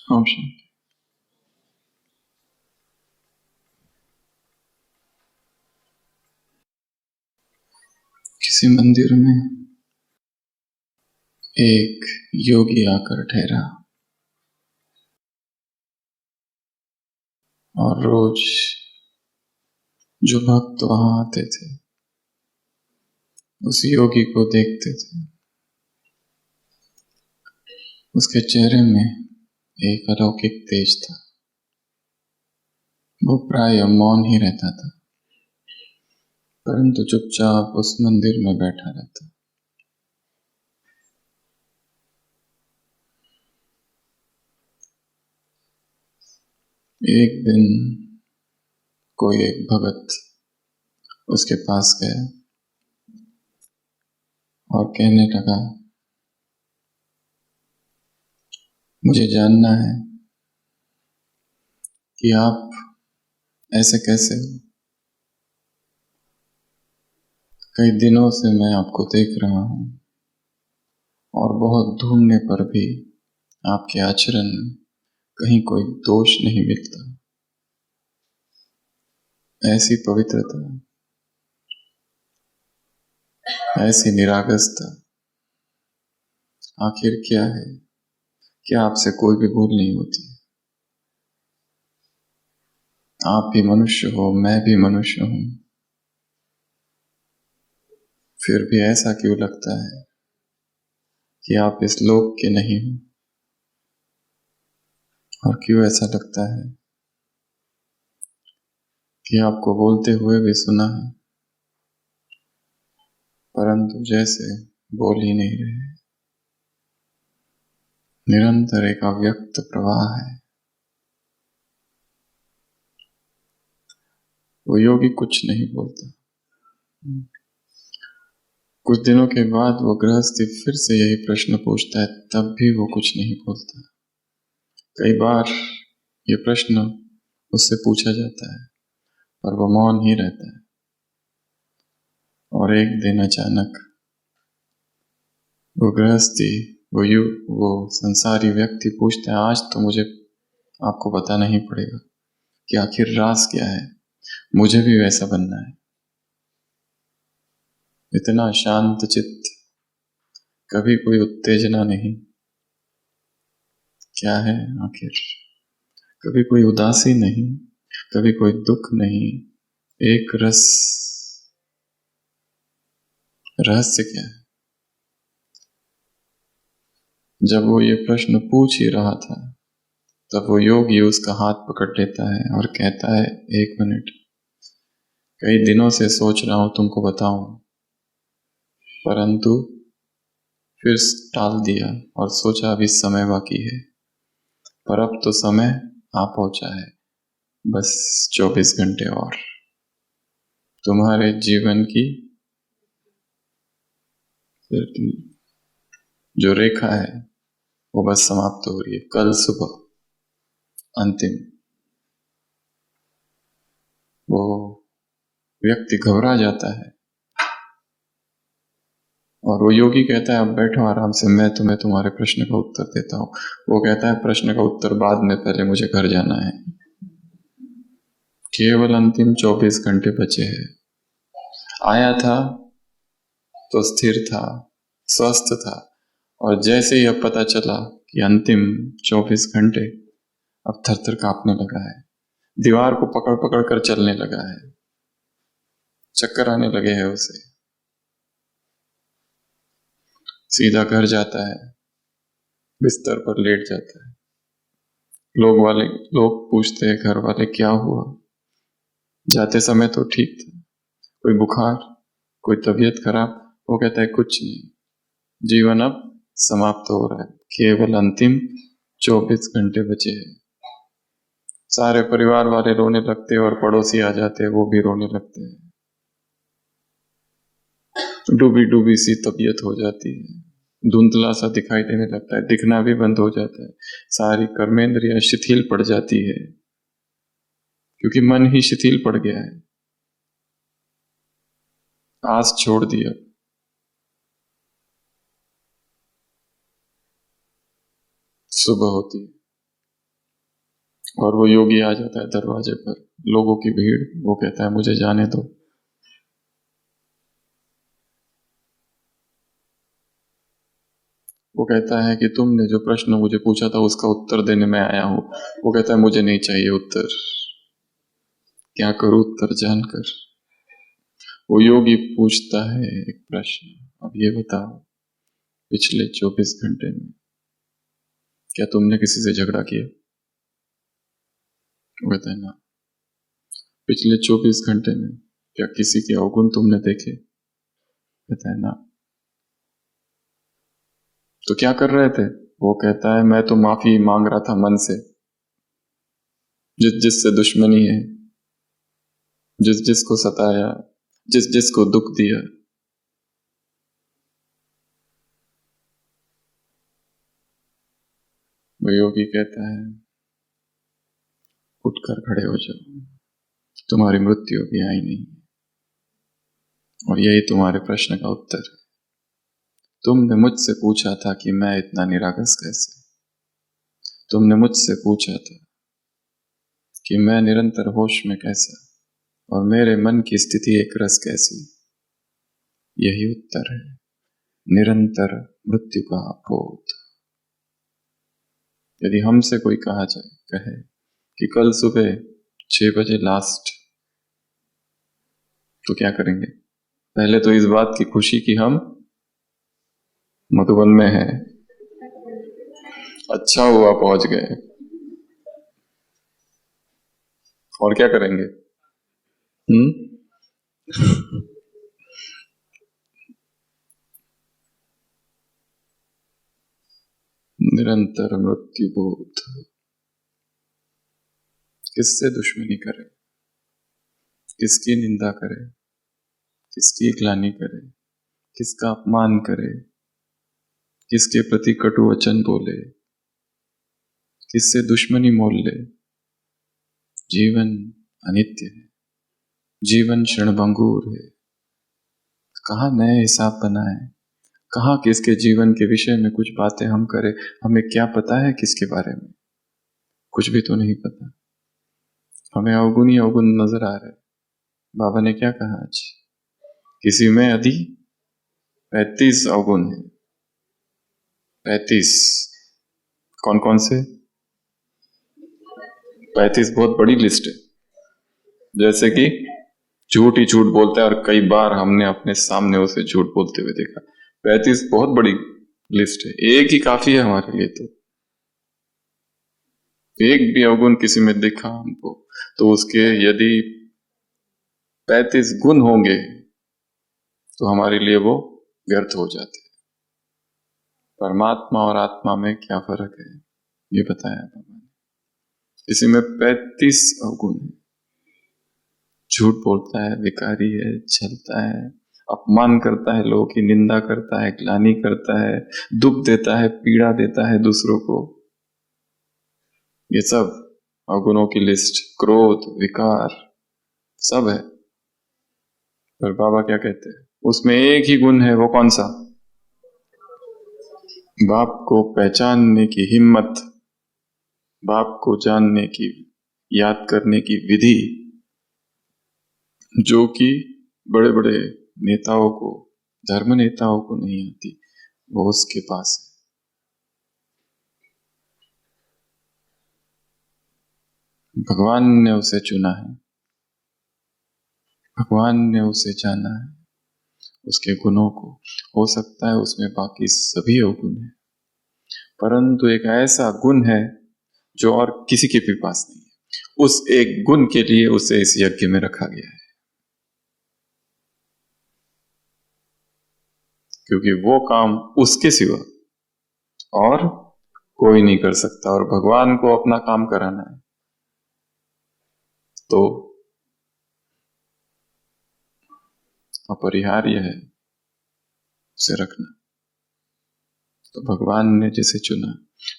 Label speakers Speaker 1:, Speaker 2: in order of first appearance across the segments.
Speaker 1: ओम शांति। किसी मंदिर में एक योगी आकर ठहरा और रोज जो भक्त वहां आते थे उस योगी को देखते थे। उसके चेहरे में एक अलौकिक तेज था। वो प्राय मौन ही रहता था, परंतु चुपचाप उस मंदिर में बैठा रहता। एक दिन कोई एक भगत उसके पास गया और कहने लगा, मुझे जानना है कि आप ऐसे कैसे हो। कई दिनों से मैं आपको देख रहा हूं और बहुत ढूंढने पर भी आपके आचरण में कहीं कोई दोष नहीं मिलता। ऐसी पवित्रता, ऐसी निरागसता, आखिर क्या है? क्या आपसे कोई भी भूल नहीं होती? आप भी मनुष्य हो, मैं भी मनुष्य हूं, फिर भी ऐसा क्यों लगता है कि आप इस लोक के नहीं हो? और क्यों ऐसा लगता है कि आपको बोलते हुए भी सुना है, परंतु जैसे बोल ही नहीं रहे। निरंतर एक अव्यक्त प्रवाह है। वो योगी कुछ नहीं बोलता। कुछ दिनों के बाद वो गृहस्थी फिर से यही प्रश्न पूछता है, तब भी वो कुछ नहीं बोलता। कई बार ये प्रश्न उससे पूछा जाता है पर वो मौन ही रहता है। और एक दिन अचानक वो गृहस्थी, वो संसारी व्यक्ति पूछता है, आज तो मुझे आपको बताना ही पड़ेगा कि आखिर राज क्या है। मुझे भी वैसा बनना है। इतना शांत चित्त, कभी कोई उत्तेजना नहीं। क्या है आखिर? कभी कोई उदासी नहीं, कभी कोई दुख नहीं, एक रस। रहस्य क्या है? जब वो ये प्रश्न पूछ ही रहा था तब वो योगी उसका हाथ पकड़ लेता है और कहता है, एक मिनट, कई दिनों से सोच रहा हूं तुमको बताऊं, परंतु फिर टाल दिया और सोचा अभी समय बाकी है। पर अब तो समय आ पहुंचा है, बस 24 घंटे और। तुम्हारे जीवन की जो रेखा है वो बस समाप्त हो रही है। कल सुबह अंतिम। वो व्यक्ति घबरा जाता है और वो योगी कहता है, अब बैठो आराम से, मैं तुम्हें तुम्हारे प्रश्न का उत्तर देता हूं। वो कहता है, प्रश्न का उत्तर बाद में, पहले मुझे घर जाना है। केवल अंतिम 24 घंटे बचे हैं। आया था तो स्थिर था, स्वस्थ था, और जैसे ही अब पता चला कि अंतिम 24 घंटे, अब थर थर कांपने लगा है। दीवार को पकड़ पकड़ कर चलने लगा है। चक्कर आने लगे हैं उसे। सीधा घर जाता है, बिस्तर पर लेट जाता है। लोग पूछते हैं, घर वाले, क्या हुआ? जाते समय तो ठीक था, कोई बुखार, कोई तबीयत खराब? वो कहता है, कुछ नहीं, जीवन अब समाप्त हो रहा है, केवल अंतिम 24 घंटे बचे हैं। सारे परिवार वाले रोने लगते हैं और पड़ोसी आ जाते हैं, वो भी रोने लगते हैं। डूबी डूबी सी तबीयत हो जाती है, धुंधला सा दिखाई देने लगता है, दिखना भी बंद हो जाता है। सारी कर्मेंद्रियां शिथिल पड़ जाती है, क्योंकि मन ही शिथिल पड़ गया है। आस छोड़ दिया। सुबह होती है, और वो योगी आ जाता है दरवाजे पर, लोगों की भीड़, वो कहता है मुझे जाने दो। वो कहता है कि तुमने जो प्रश्न मुझे पूछा था उसका उत्तर देने में आया हूं। वो कहता है मुझे नहीं चाहिए उत्तर, क्या करूं उत्तर जानकर। वो योगी पूछता है एक प्रश्न, अब ये बताओ, पिछले 24 घंटे में क्या तुमने किसी से झगड़ा किया? वो कहता है ना। पिछले 24 घंटे में क्या किसी के अवगुण तुमने देखे? कहता है ना। तो क्या कर रहे थे? वो कहता है मैं तो माफी मांग रहा था मन से, जिस जिससे दुश्मनी है, जिस जिसको सताया, जिस जिसको दुख दिया। वो योगी कहता है उठकर खड़े हो जाओ, तुम्हारी मृत्यु अभी आई नहीं, और यही तुम्हारे प्रश्न का उत्तर है। तुमने मुझसे पूछा था कि मैं इतना निरागस कैसे, तुमने मुझसे पूछा था कि मैं निरंतर होश में कैसा, और मेरे मन की स्थिति एक रस कैसी। यही उत्तर है, निरंतर मृत्यु का बोध। यदि हमसे कोई कहे कि कल सुबह 6 बजे लास्ट, तो क्या करेंगे? पहले तो इस बात की खुशी कि हम मधुबन में हैं, अच्छा हुआ पहुंच गए। और क्या करेंगे? निरंतर मृत्यु बोध। किससे दुश्मनी करे, किसकी निंदा करे, किसकी ग्लानि करे, किसका अपमान करे, किसके प्रति कटु वचन बोले, किससे दुश्मनी मोल ले। जीवन अनित्य है, जीवन क्षणभंगुर है। कहाँ नए हिसाब बनाए, कहाँ किसके जीवन के विषय में कुछ बातें हम करें। हमें क्या पता है किसके बारे में? कुछ भी तो नहीं पता। हमें अवगुण ही अवगुण नजर आ रहे। बाबा ने क्या कहा आज? किसी में यदि 35 अवगुण है। 35 कौन कौन से? 35 बहुत बड़ी लिस्ट है। जैसे कि झूठ ही झूठ बोलता है, और कई बार हमने अपने सामने उसे झूठ बोलते हुए देखा। 35 बहुत बड़ी लिस्ट है, एक ही काफी है हमारे लिए। तो एक भी अवगुण किसी में दिखा हमको, तो उसके यदि 35 गुण होंगे तो हमारे लिए वो व्यर्थ हो जाते। परमात्मा और आत्मा में क्या फर्क है ये बताया बाबा ने। किसी में 35 अवगुण है, झूठ बोलता है, विकारी है, छलता है, अपमान करता है, लोगों की निंदा करता है, ग्लानि करता है, दुख देता है, पीड़ा देता है दूसरों को। ये सब अवगुणों की लिस्ट, क्रोध, विकार सब है। पर बाबा क्या कहते हैं? उसमें एक ही गुण है, वो कौन सा? बाप को पहचानने की हिम्मत, बाप को जानने की, याद करने की विधि, जो कि बड़े बड़े नेताओं को, धर्म नेताओं को नहीं आती, वो उसके पास है। भगवान ने उसे चुना है, भगवान ने उसे जाना है, उसके गुणों को। हो सकता है उसमें बाकी सभी अवगुण है, परंतु एक ऐसा गुण है जो और किसी के भी पास नहीं है। उस एक गुण के लिए उसे इस यज्ञ में रखा गया है, क्योंकि वो काम उसके सिवा और कोई नहीं कर सकता। और भगवान को अपना काम कराना है तो अपरिहार्य है उसे रखना। तो भगवान ने जिसे चुना,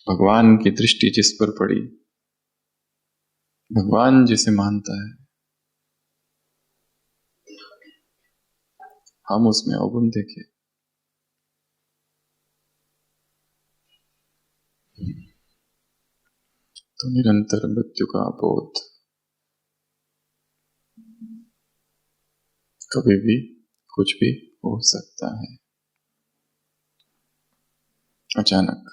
Speaker 1: भगवान की दृष्टि जिस पर पड़ी, भगवान जिसे मानता है, हम उसमें अवगुण देखें। तो निरंतर मृत्यु का बोध, कभी भी कुछ भी हो सकता है। अचानक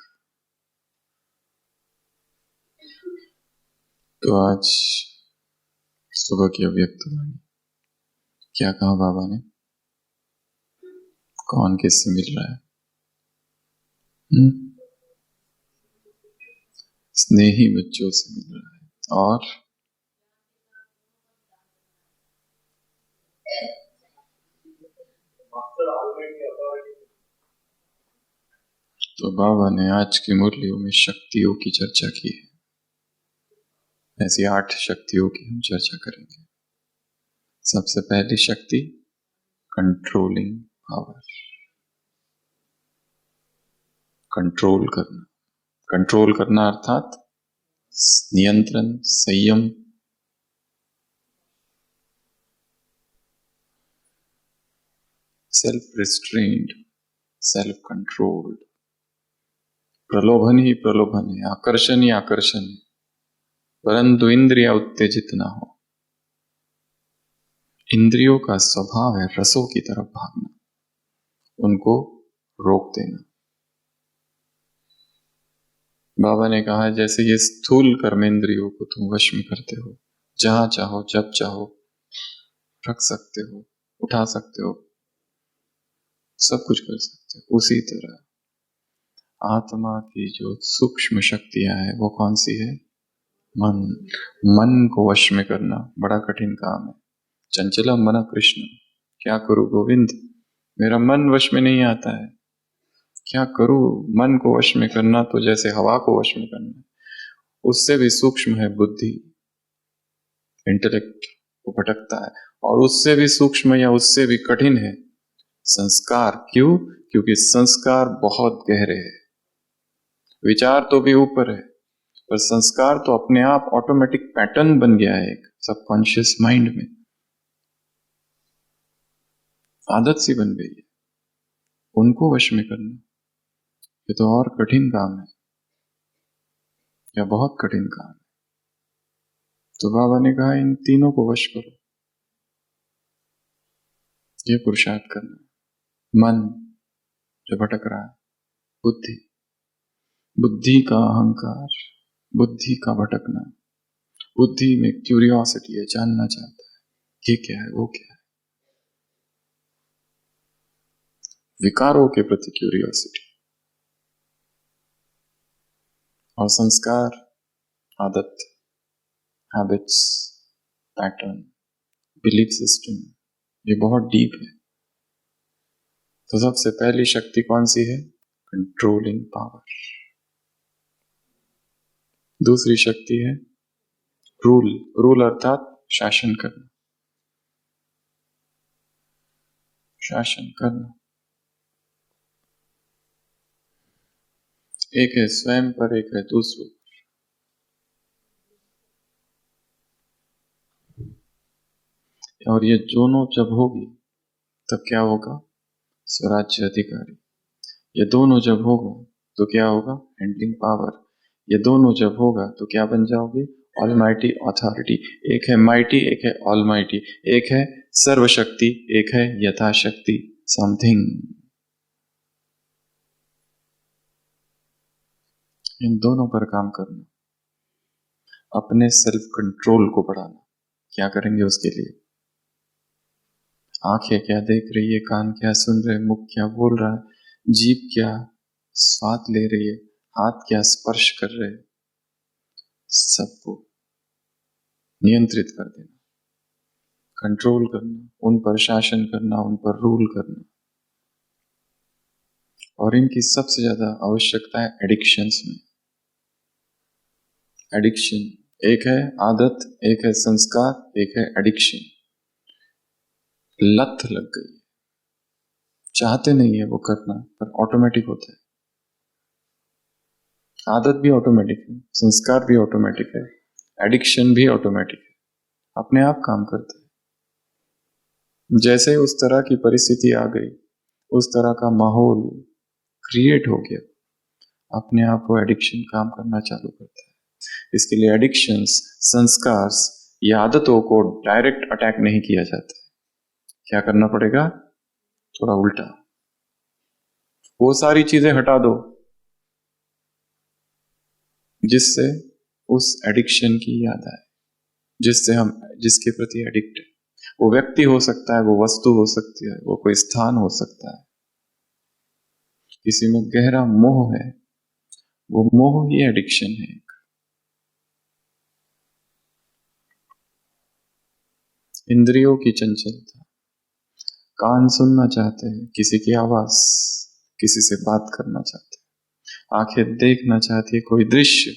Speaker 1: तो आज सुबह की अव्यक्त वाणी, क्या कहा बाबा ने? कौन किससे मिल रहा है? स्नेही बच्चों से मिल रहा है। और तो बाबा ने आज की मुरलियों में शक्तियों की चर्चा की है। ऐसी 8 शक्तियों की हम चर्चा करेंगे। सबसे पहली शक्ति कंट्रोलिंग पावर, कंट्रोल करना। कंट्रोल करना अर्थात नियंत्रण, संयम, सेल्फ रिस्ट्रेन्ड, सेल्फ कंट्रोल्ड। प्रलोभन ही प्रलोभन है, आकर्षण ही आकर्षण है, परंतु इंद्रिया उत्तेजित ना हो। इंद्रियों का स्वभाव है रसों की तरफ भागना, उनको रोक देना। बाबा ने कहा जैसे ये स्थूल कर्मेंद्रियों को तुम वश में करते हो, जहां चाहो जब चाहो रख सकते हो, उठा सकते हो, सब कुछ कर सकते हो, उसी तरह आत्मा की जो सूक्ष्म शक्तियां है वो कौन सी है? मन। मन को वश में करना बड़ा कठिन काम है। चंचला मन कृष्ण, क्या करूं गोविंद, मेरा मन वश में नहीं आता है, क्या करूं? मन को वश में करना तो जैसे हवा को वश में करना, उससे भी सूक्ष्म है बुद्धि, इंटेलेक्ट, वो भटकता है। और उससे भी सूक्ष्म या उससे भी कठिन है संस्कार। क्यों? क्योंकि संस्कार बहुत गहरे हैं। विचार तो भी ऊपर है, पर संस्कार तो अपने आप ऑटोमेटिक पैटर्न बन गया है एक सबकॉन्शियस माइंड में, आदत सी बन गई है। उनको वश में करना ये तो और कठिन काम है, या बहुत कठिन काम है। तो बाबा ने कहा इन तीनों को वश करो, ये पुरुषार्थ करना। मन जो भटक रहा है, बुद्धि, बुद्धि का अहंकार, बुद्धि का भटकना, बुद्धि में क्यूरियोसिटी है, जानना चाहता है ये क्या है वो क्या है, विकारों के प्रति क्यूरियोसिटी। और संस्कार, आदत, हैबिट्स, पैटर्न, बिलीफ सिस्टम, ये बहुत डीप है। तो सबसे पहली शक्ति कौन सी है? Controlling power. दूसरी शक्ति है रूल। रूल अर्थात शासन करना, शासन करना। एक है स्वयं पर, एक है दूसरों पर। और ये दोनों जब होगी तब क्या होगा? स्वराज्य अधिकारी। ये दोनों जब होगा तो क्या होगा? Handling power. ये दोनों जब होगा तो क्या बन जाओगे? Almighty authority. एक है माइटी, एक है ऑलमाइटी। एक है सर्वशक्ति, एक है यथाशक्ति समथिंग। इन दोनों पर काम करना, अपने सेल्फ कंट्रोल को बढ़ाना। क्या करेंगे उसके लिए? आंखें क्या देख रही है, कान क्या सुन रहे, मुख क्या बोल रहा है, जीभ क्या स्वाद ले रही है, हाथ क्या स्पर्श कर रहे, सबको नियंत्रित कर देना, कंट्रोल करना, उन पर शासन करना, उन पर रूल करना। और इनकी सबसे ज्यादा आवश्यकता है एडिक्शंस में। एडिक्शन, एक है आदत, एक है संस्कार, एक है एडिक्शन। लत लग गई, चाहते नहीं है वो करना, पर ऑटोमेटिक होता है। आदत भी ऑटोमेटिक है, संस्कार भी ऑटोमेटिक है, एडिक्शन भी ऑटोमेटिक है, अपने आप काम करता है। जैसे उस तरह की परिस्थिति आ गई, उस तरह का माहौल क्रिएट हो गया, अपने आप वो एडिक्शन काम करना चालू करता है। इसके लिए एडिक्शंस, संस्कार या आदतों को डायरेक्ट अटैक नहीं किया जाता। क्या करना पड़ेगा? थोड़ा उल्टा, वो सारी चीजें हटा दो जिससे उस एडिक्शन की याद आए, जिसके प्रति एडिक्ट है। वो व्यक्ति हो सकता है, वो वस्तु हो सकती है, वो कोई स्थान हो सकता है। किसी में गहरा मोह है, वो मोह ही एडिक्शन है। इंद्रियों की चंचलता, कान सुनना चाहते हैं किसी की आवाज, किसी से बात करना चाहते हैं, आंखें देखना चाहती है कोई दृश्य,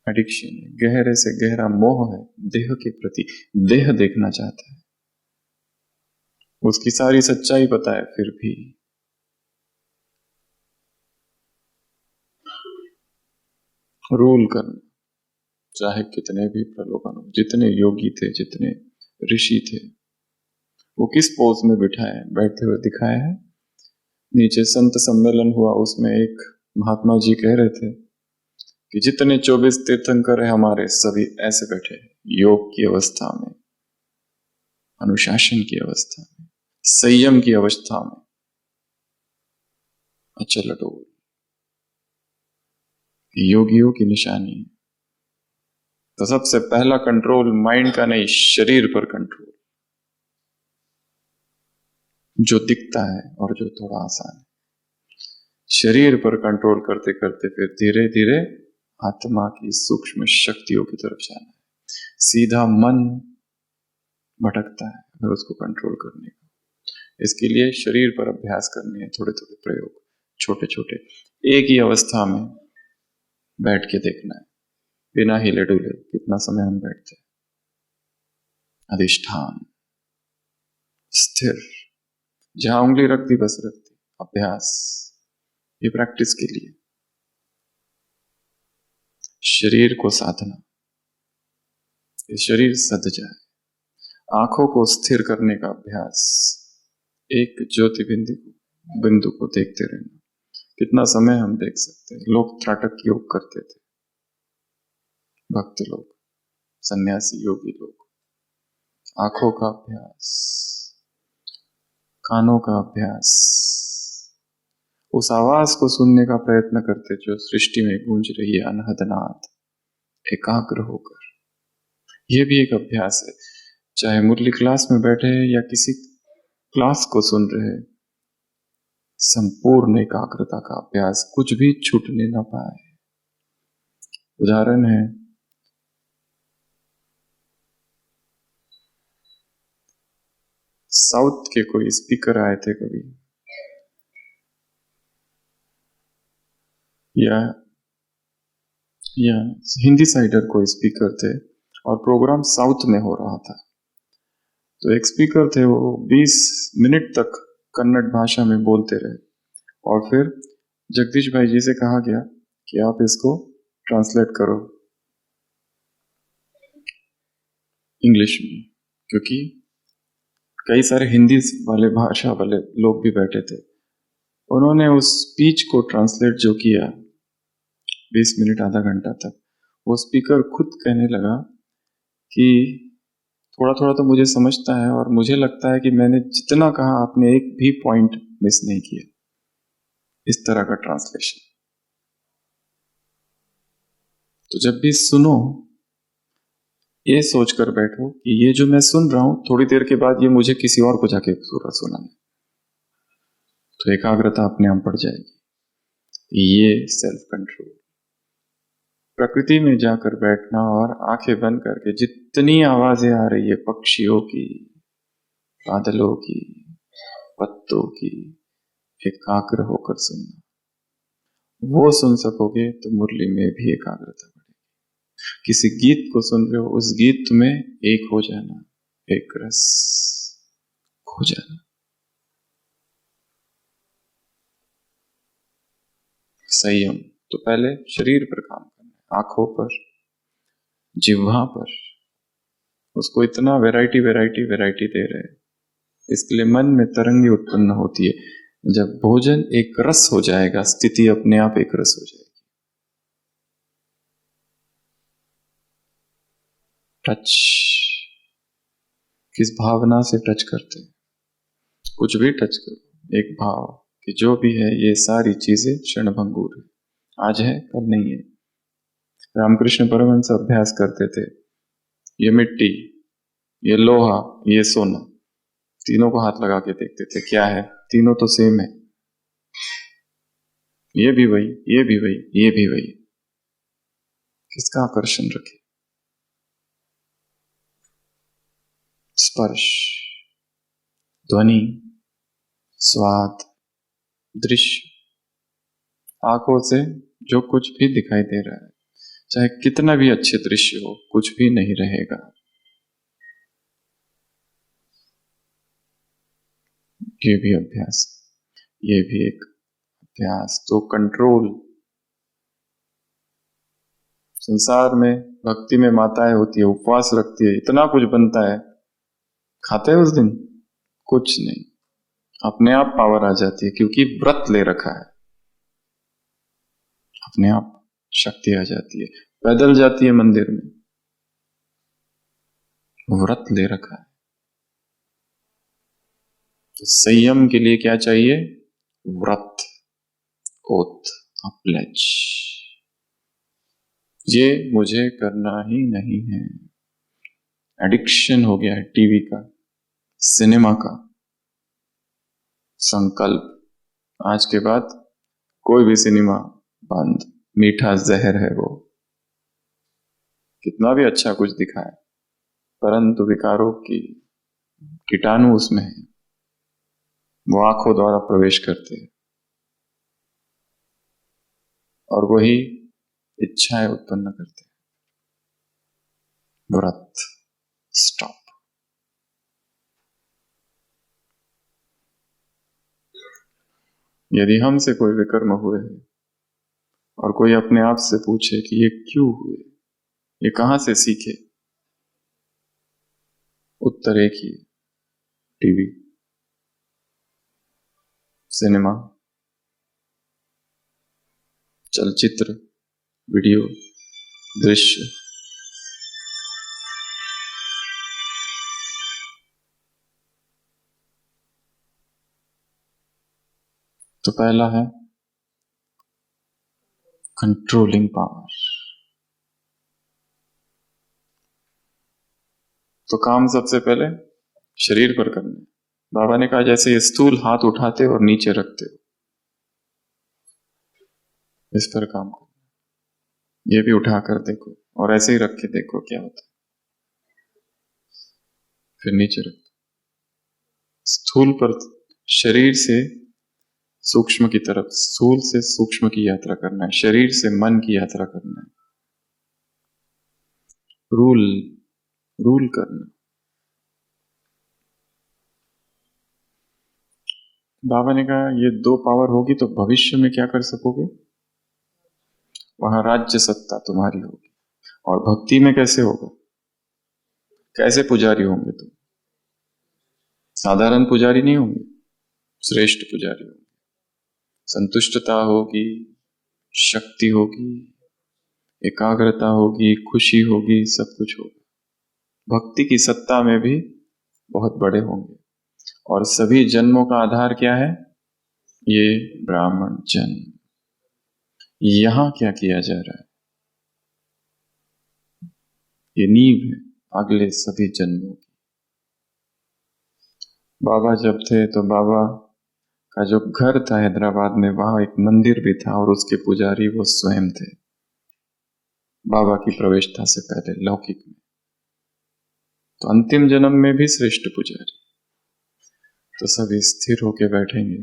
Speaker 1: एडिक्शन है। गहरे से गहरा मोह है देह के प्रति, देह देखना चाहता है, उसकी सारी सच्चाई पता है फिर भी रूल करना, चाहे कितने भी प्रलोभन हो। जितने योगी थे, जितने ऋषि थे, वो किस पोज में बिठाए, बैठे हुए दिखाए हैं। नीचे संत सम्मेलन हुआ, उसमें एक महात्मा जी कह रहे थे कि जितने 24 तीर्थंकर है हमारे, सभी ऐसे बैठे हैं, योग की अवस्था में, अनुशासन की अवस्था में, संयम की अवस्था में, अचल अडोल। योगियों की निशानी है। तो सबसे पहला कंट्रोल माइंड का नहीं, शरीर पर कंट्रोल, जो दिखता है और जो थोड़ा आसान है। शरीर पर कंट्रोल करते करते फिर धीरे धीरे आत्मा की सूक्ष्म शक्तियों की तरफ जाना है। सीधा मन भटकता है अगर उसको कंट्रोल करने का। इसके लिए शरीर पर अभ्यास करने हैं, थोड़े थोड़े प्रयोग, छोटे छोटे, एक ही अवस्था में बैठ के देखना है, बिना हिले डुले। कितना समय हम बैठते हैं? अधिष्ठान, स्थिर, जहां उंगली रख दी बस रख दी। अभ्यास, ये प्रैक्टिस के लिए। शरीर को साधना, ये शरीर सद जाए। आंखों को स्थिर करने का अभ्यास, एक ज्योति बिंदु को देखते रहना। कितना समय हम देख सकते हैं? लोग त्राटक योग करते थे, भक्त लोग, सन्यासी योगी लोग। आंखों का अभ्यास, कानों का अभ्यास, उस आवाज को सुनने का प्रयत्न करते जो सृष्टि में गूंज रही है, अनहद नाद, एकाग्र होकर। यह भी एक अभ्यास है। चाहे मुरली क्लास में बैठे या किसी क्लास को सुन रहे, संपूर्ण एकाग्रता का अभ्यास, कुछ भी छूटने ना पाए। उदाहरण है, साउथ के कोई स्पीकर आए थे कभी, या हिंदी साइडर कोई स्पीकर थे, और प्रोग्राम साउथ में हो रहा था। तो एक स्पीकर थे, वो 20 मिनट तक कन्नड़ भाषा में बोलते रहे, और फिर जगदीश भाई जी से कहा गया कि आप इसको ट्रांसलेट करो इंग्लिश में, क्योंकि कई सारे हिंदी वाले भाषा वाले लोग भी बैठे थे। उन्होंने उस स्पीच को ट्रांसलेट जो किया 20 मिनट आधा घंटा तक, वो स्पीकर खुद कहने लगा कि थोड़ा थोड़ा तो मुझे समझता है, और मुझे लगता है कि मैंने जितना कहा आपने एक भी पॉइंट मिस नहीं किया। इस तरह का ट्रांसलेशन। तो जब भी सुनो, ये सोचकर बैठो कि ये जो मैं सुन रहा हूं, थोड़ी देर के बाद ये मुझे किसी और को जाके पूरा सुनाना, तो एकाग्रता अपने आप बढ़ जाएगी। ये सेल्फ कंट्रोल, प्रकृति में जाकर बैठना और आंखें बंद करके जितनी आवाजें आ रही है, पक्षियों की, बादलों की, पत्तों की, एकाग्र होकर सुनना। वो सुन सकोगे तो मुरली में भी एकाग्रता बढ़ेगी। किसी गीत को सुन रहे हो, उस गीत में एक हो जाना, एक रस हो जाना। संयम, तो पहले शरीर पर काम करना है, आंखों पर, जिह्वा पर। उसको इतना वैरायटी वैरायटी वैरायटी दे रहे हैं, इसके लिए मन में तरंगे उत्पन्न होती है। जब भोजन एक रस हो जाएगा, स्थिति अपने आप एक रस हो जाएगी। टच, किस भावना से टच करते हैं? कुछ भी टच करो, एक भाव कि जो भी है ये सारी चीजें क्षणभंगुर है, आज है कल नहीं है। रामकृष्ण परमहंस अभ्यास करते थे, ये मिट्टी, ये लोहा, ये सोना, तीनों को हाथ लगा के देखते थे, क्या है? तीनों तो सेम है, ये भी वही, ये भी वही, ये भी वही। किसका आकर्षण रखे? स्पर्श, ध्वनि, स्वाद, दृश्य, आंखों से जो कुछ भी दिखाई दे रहा है, चाहे कितना भी अच्छे दृश्य हो, कुछ भी नहीं रहेगा। ये भी अभ्यास, ये भी एक अभ्यास। तो कंट्रोल, संसार में भक्ति में माताएं होती है, उपवास रखती है, इतना कुछ बनता है, खाते हैं उस दिन कुछ नहीं, अपने आप पावर आ जाती है, क्योंकि व्रत ले रखा है, अपने आप शक्ति आ जाती है। पैदल जाती है मंदिर में, व्रत ले रखा है। तो संयम के लिए क्या चाहिए? व्रत, ओथ, प्लेज। ये मुझे करना ही नहीं है। एडिक्शन हो गया है टीवी का, सिनेमा का। संकल्प, आज के बाद कोई भी सिनेमा बंद, मीठा जहर है वो। कितना भी अच्छा कुछ दिखाए, परंतु विकारों की कीटाणु उसमें है, वो आंखों द्वारा प्रवेश करते हैं और वही इच्छाएं उत्पन्न करते हैं। व्रत, स्टॉप। यदि हमसे कोई विकर्म हुए हैं और कोई अपने आप से पूछे कि ये क्यों हुए, ये कहां से सीखे, उत्तर एक ही, टीवी, सिनेमा, चलचित्र, वीडियो, दृश्य। तो पहला है कंट्रोलिंग पावर। तो काम सबसे पहले शरीर पर करना है। बाबा ने कहा जैसे ये स्थूल हाथ उठाते और नीचे रखते हो, इस पर काम करो। ये भी उठा कर देखो और ऐसे ही रख के देखो क्या होता है, फिर नीचे रख। स्थूल पर, शरीर से सूक्ष्म की तरफ, स्थूल से सूक्ष्म की यात्रा करना है, शरीर से मन की यात्रा करना है। रूल, रूल करना। बाबा ने कहा ये दो पावर होगी तो भविष्य में क्या कर सकोगे? वहां राज्य सत्ता तुम्हारी होगी। और भक्ति में कैसे होगा? कैसे पुजारी होंगे तुम? साधारण पुजारी नहीं होंगे, श्रेष्ठ पुजारी होंगे। संतुष्टता होगी, शक्ति होगी, एकाग्रता होगी, खुशी होगी, सब कुछ होगा। भक्ति की सत्ता में भी बहुत बड़े होंगे। और सभी जन्मों का आधार क्या है? ये ब्राह्मण जन्म। यहां क्या किया जा रहा है? ये नींव है अगले सभी जन्मों की। बाबा जब थे तो बाबा का जो घर था हैदराबाद में, वहां एक मंदिर भी था और उसके पुजारी वो स्वयं थे, बाबा की प्रवेशता से पहले लौकिक में। तो अंतिम जन्म में भी श्रेष्ठ पुजारी। तो सभी स्थिर होके बैठेंगे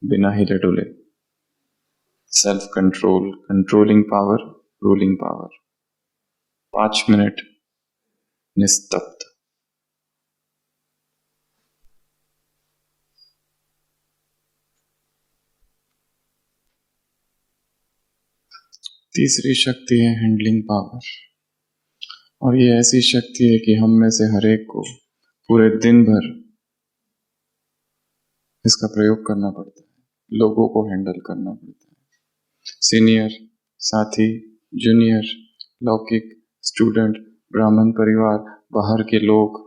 Speaker 1: बिना हिले डुले। Self control, controlling power, ruling power. 5 minute निस्तब्ध। तीसरी शक्ति है हैंडलिंग पावर। और ये ऐसी शक्ति है कि हम में से हर एक को पूरे दिन भर इसका प्रयोग करना पड़ता है, लोगों को हैंडल करना पड़ता है। सीनियर, साथी, जूनियर, लौकिक, स्टूडेंट, ब्राह्मण परिवार, बाहर के लोग,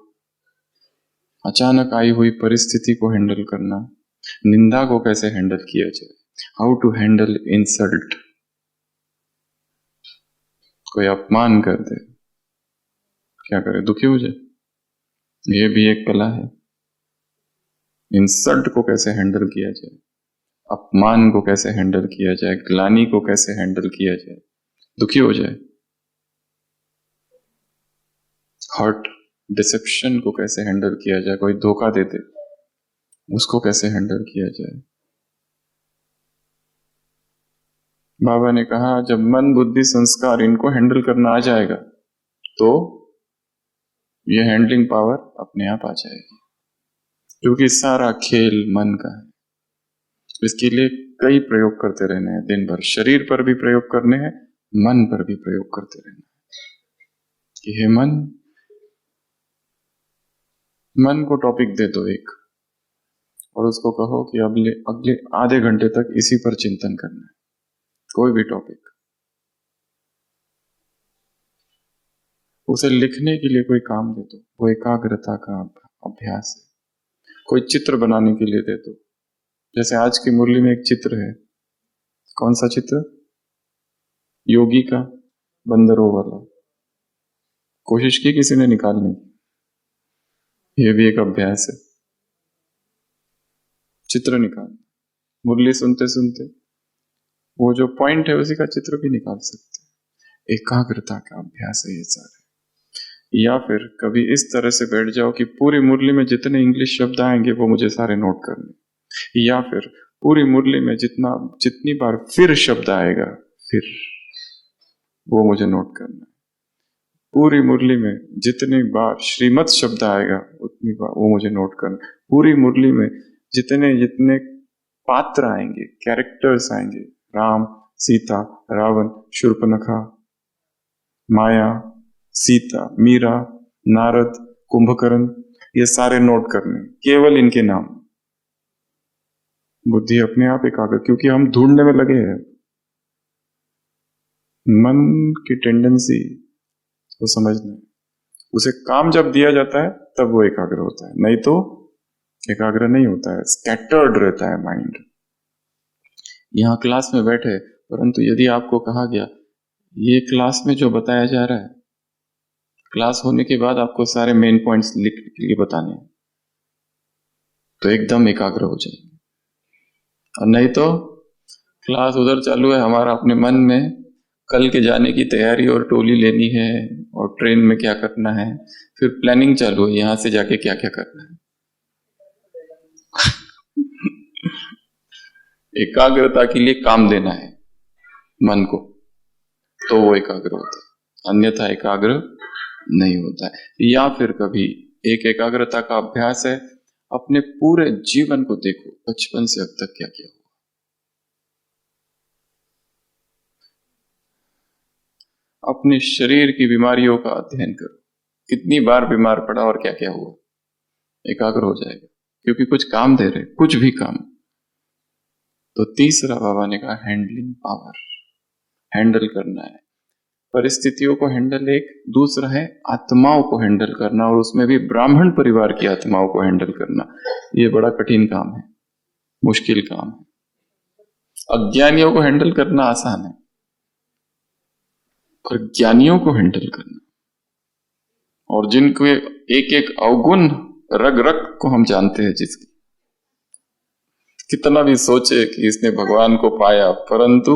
Speaker 1: अचानक आई हुई परिस्थिति को हैंडल करना, निंदा को कैसे हैंडल किया जाए, हाउ टू हैंडल इंसल्ट। कोई अपमान कर दे, क्या करे, दुखी हो जाए, ये भी एक कला है। इंसल्ट को कैसे हैंडल किया जाए, अपमान को कैसे हैंडल किया जाए, ग्लानि को कैसे हैंडल किया जाए, दुखी हो जाए। हर्ट, डिसेप्शन को कैसे हैंडल किया जाए, कोई धोखा दे दे उसको कैसे हैंडल किया जाए। बाबा ने कहा जब मन बुद्धि संस्कार इनको हैंडल करना आ जाएगा तो ये हैंडलिंग पावर अपने आप आ जाएगी, क्योंकि सारा खेल मन का है। इसके लिए कई प्रयोग करते रहने हैं दिन भर, शरीर पर भी प्रयोग करने हैं, मन पर भी प्रयोग करते रहना है कि हे मन को टॉपिक दे दो एक, और उसको कहो कि अगले आधे घंटे तक इसी पर चिंतन करना है, कोई भी टॉपिक। उसे लिखने के लिए कोई काम दे दो, वो एकाग्रता का अभ्यास है। कोई चित्र बनाने के लिए दे दो, जैसे आज की मुरली में एक चित्र है, कौन सा चित्र, योगी का बंदरों वाला, कोशिश की किसी ने निकालने की, ये भी एक अभ्यास है, चित्र निकाल। मुरली सुनते सुनते वो जो पॉइंट है उसी का चित्र भी निकाल सकते हैं। एकाग्रता का अभ्यास है ये सारे। या फिर कभी इस तरह से बैठ जाओ कि पूरी मुरली में जितने इंग्लिश शब्द आएंगे वो मुझे सारे नोट करने, या फिर पूरी मुरली में जितनी बार फिर शब्द आएगा फिर वो मुझे नोट करना है। पूरी मुरली में जितनी बार श्रीमत शब्द आएगा उतनी बार वो मुझे नोट करना। पूरी मुरली में जितने जितने पात्र आएंगे, कैरेक्टर्स आएंगे, राम, सीता, रावण, शूर्पणखा, माया, सीता, मीरा, नारद, कुंभकर्ण, ये सारे नोट करने, केवल इनके नाम। बुद्धि अपने आप एकाग्र, क्योंकि हम ढूंढने में लगे हैं। मन की टेंडेंसी को समझना है, उसे काम जब दिया जाता है तब वो एकाग्र होता है, नहीं तो एकाग्र नहीं होता है, स्कैटर्ड रहता है माइंड। यहां क्लास में बैठे, परंतु यदि आपको कहा गया ये क्लास में जो बताया जा रहा है, क्लास होने के बाद आपको सारे मेन पॉइंट्स लिख के बताने हैं, तो एकदम एकाग्र हो जाएंगे। और नहीं तो क्लास उधर चालू है, हमारा अपने मन में कल के जाने की तैयारी और टोली लेनी है और ट्रेन में क्या करना है, फिर प्लानिंग चालू है यहां से जाके क्या क्या करना है। एकाग्रता के लिए काम देना है मन को, तो वो एकाग्र होता है, अन्यथा एकाग्र नहीं होता है। या फिर कभी एक एकाग्रता का अभ्यास है, अपने पूरे जीवन को देखो, बचपन से अब तक क्या किया हुआ, अपने शरीर की बीमारियों का अध्ययन करो, कितनी बार बीमार पड़ा और क्या क्या हुआ, एकाग्र हो जाएगा, क्योंकि कुछ काम दे रहे, कुछ भी काम। तो तीसरा बाबा ने कहा हैंडलिंग पावर, हैंडल करना है परिस्थितियों को हैंडल। एक दूसरा है आत्माओं को हैंडल करना, और उसमें भी ब्राह्मण परिवार की आत्माओं को हैंडल करना। ये बड़ा कठिन काम है, मुश्किल काम है। अज्ञानियों को हैंडल करना आसान है, पर ज्ञानियों को हैंडल करना, और जिनको एक एक अवगुण रग रग को हम जानते हैं, जिसकी कितना भी सोचे कि इसने भगवान को पाया, परंतु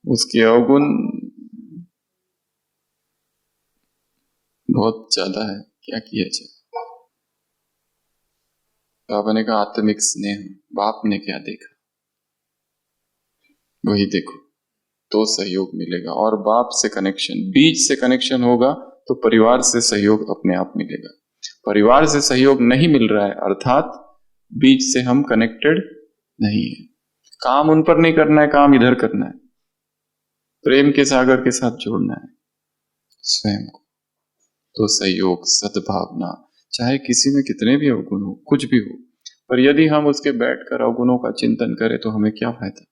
Speaker 1: उसके अवगुण बहुत ज्यादा है, क्या किया जाए। बाबा ने कहा आत्मिक स्नेह, बाप ने क्या देखा वही देखो, तो सहयोग मिलेगा। और बाप से कनेक्शन, बीज से कनेक्शन होगा तो परिवार से सहयोग अपने आप मिलेगा। परिवार से सहयोग नहीं मिल रहा है, अर्थात बीज से हम कनेक्टेड नहीं है। काम उन पर नहीं करना है, काम इधर करना है, प्रेम के सागर के साथ जोड़ना है स्वयं को। तो सहयोग, सद्भावना, चाहे किसी में कितने भी अवगुण हो, कुछ भी हो, पर यदि हम उसके बैठकर अवगुणों का चिंतन करें तो हमें क्या फायदा।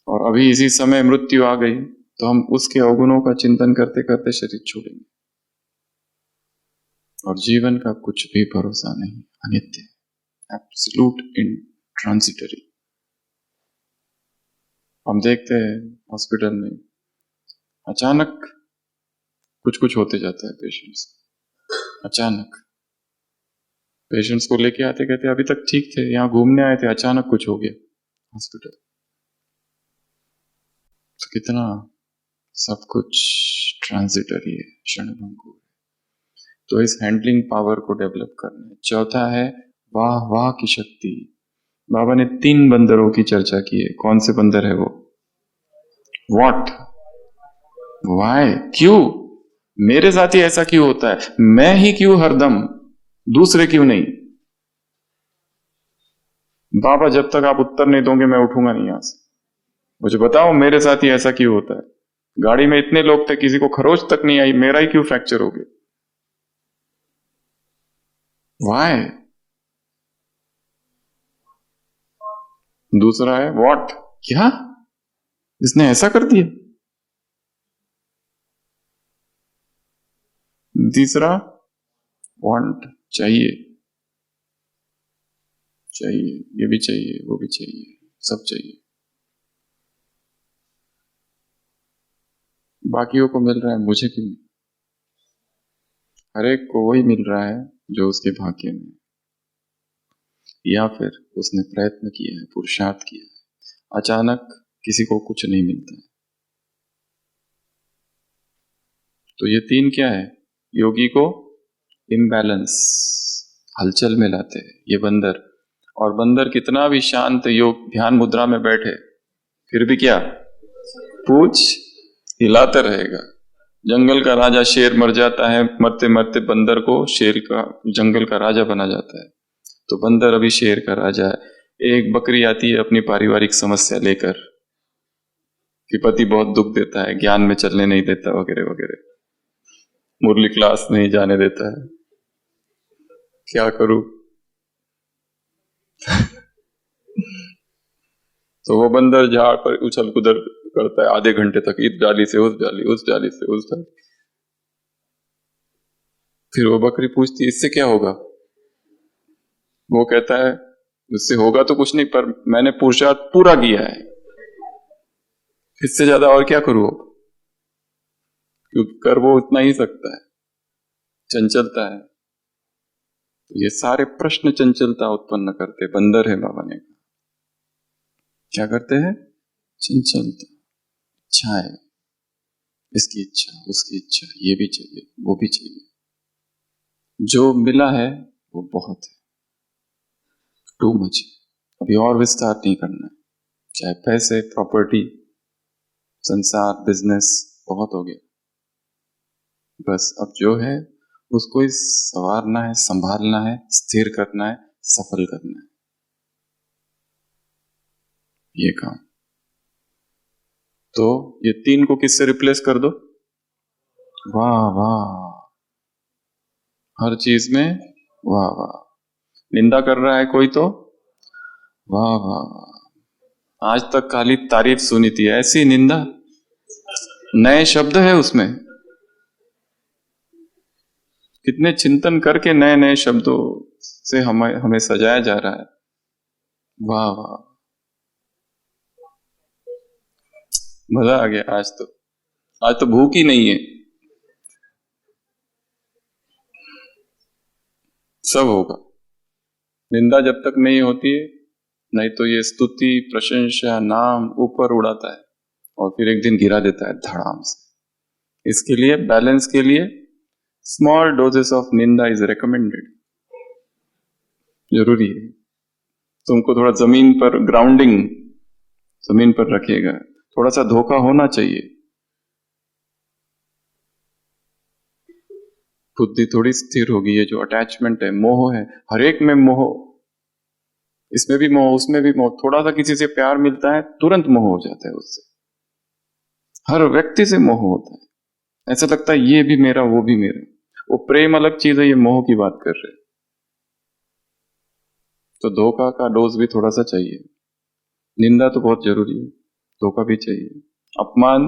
Speaker 1: और अभी इसी समय मृत्यु आ गई तो हम उसके अवगुणों का चिंतन करते करते शरीर छोड़ेंगे। और जीवन का कुछ भी भरोसा नहीं, अनित्य, एब्सोल्यूट इन ट्रांसिटरी। हम देखते हैं हॉस्पिटल में अचानक कुछ कुछ होते जाता है पेशेंट्स, अचानक पेशेंट्स को लेके आते, कहते अभी तक ठीक थे, यहाँ घूमने आए थे, अचानक कुछ हो गया हॉस्पिटल। तो कितना सब कुछ ट्रांजिटरी है, क्षणभंगुर है। तो इस हैंडलिंग पावर को डेवलप करना है। चौथा है वाह वाह की शक्ति। बाबा ने 3 बंदरों की चर्चा की है। कौन से बंदर है वो? व्हाट, व्हाई, क्यों, मेरे साथ ही ऐसा क्यों होता है, मैं ही क्यों हरदम, दूसरे क्यों नहीं। बाबा जब तक आप उत्तर नहीं दोगे मैं उठूंगा नहीं यहां से। मुझे बताओ मेरे साथ ही ऐसा क्यों होता है। गाड़ी में इतने लोग थे, किसी को खरोच तक नहीं आई, मेरा ही क्यों फ्रैक्चर हो गया? व्हाई। दूसरा है व्हाट, क्या, इसने ऐसा कर दिया। तीसरा वांट, चाहिए, चाहिए, ये भी चाहिए, वो भी चाहिए, सब चाहिए। बाकियों को मिल रहा है, मुझे क्यों नहीं? हर एक को वही मिल रहा है जो उसके भाग्य में, या फिर उसने प्रयत्न किया है, पुरुषार्थ किया है। अचानक किसी को कुछ नहीं मिलता है। तो ये 3 क्या है? योगी को इम्बैलेंस, हलचल में लाते हैं ये बंदर। और बंदर कितना भी शांत योग ध्यान मुद्रा में बैठे, फिर भी क्या, पूछ हिलाता रहेगा। जंगल का राजा शेर मर जाता है, मरते मरते बंदर को शेर का, जंगल का राजा बना जाता है। तो बंदर अभी शेर का राजा है। एक बकरी आती है अपनी पारिवारिक समस्या लेकर कि पति बहुत दुख देता है, ज्ञान में चलने नहीं देता, वगैरह वगैरह, मुरली क्लास नहीं जाने देता है, क्या करूं। तो वो बंदर झाड़ पर उछल कूदर करता है आधे घंटे तक, इस डाली से उस डाली, उस डाली से उस डाली। फिर वो बकरी पूछती है इससे क्या होगा? वो कहता है इससे होगा तो कुछ नहीं, पर मैंने पुरुषार्थ पूरा किया है, इससे ज्यादा और क्या करूं अब? क्योंकि कर वो उतना ही सकता है, चंचलता है। तो ये सारे प्रश्न चंचलता उत्पन्न करते, बंदर है बाबा ने कहा। क्या करते हैं? चंचलता, इच्छाएं, इसकी इच्छा, उसकी इच्छा, ये भी चाहिए, वो भी चाहिए। जो मिला है वो बहुत है, टू मच है, अभी और विस्तार नहीं करना है। चाहे पैसे, प्रॉपर्टी, संसार, बिजनेस, बहुत हो गया। बस अब जो है उसको ही संवारना है, संभालना है, स्थिर करना है, सफल करना है, ये काम। तो ये 3 को किससे रिप्लेस कर दो? वाह वाह, हर चीज में वाह वाह। निंदा कर रहा है कोई तो वाह वाह। आज तक खाली तारीफ सुनी थी, ऐसी निंदा, नए शब्द है उसमें। कितने चिंतन करके नए नए शब्दों से हमें सजाया जा रहा है। वाह वाह, मजा आ गया। आज तो भूख ही नहीं है, सब होगा। निंदा जब तक नहीं होती है, नहीं तो ये स्तुति, प्रशंसा, नाम ऊपर उड़ाता है और फिर एक दिन गिरा देता है धड़ाम से। इसके लिए, बैलेंस के लिए, स्मॉल डोजेस ऑफ निंदा इज रिकमेंडेड, जरूरी है। तुमको थोड़ा जमीन पर ग्राउंडिंग, जमीन पर रखिएगा। थोड़ा सा धोखा होना चाहिए, बुद्धि थोड़ी स्थिर होगी। ये जो अटैचमेंट है, मोह है, हर एक में मोह, इसमें भी मोह, उसमें भी मोह। थोड़ा सा किसी से प्यार मिलता है, तुरंत मोह हो जाता है उससे। हर व्यक्ति से मोह होता है, ऐसा लगता है ये भी मेरा, वो भी मेरा। वो प्रेम अलग चीज है, ये मोह की बात कर रहे हैं। तो धोखा का डोज भी थोड़ा सा चाहिए। निंदा तो बहुत जरूरी है, धोखा भी चाहिए, अपमान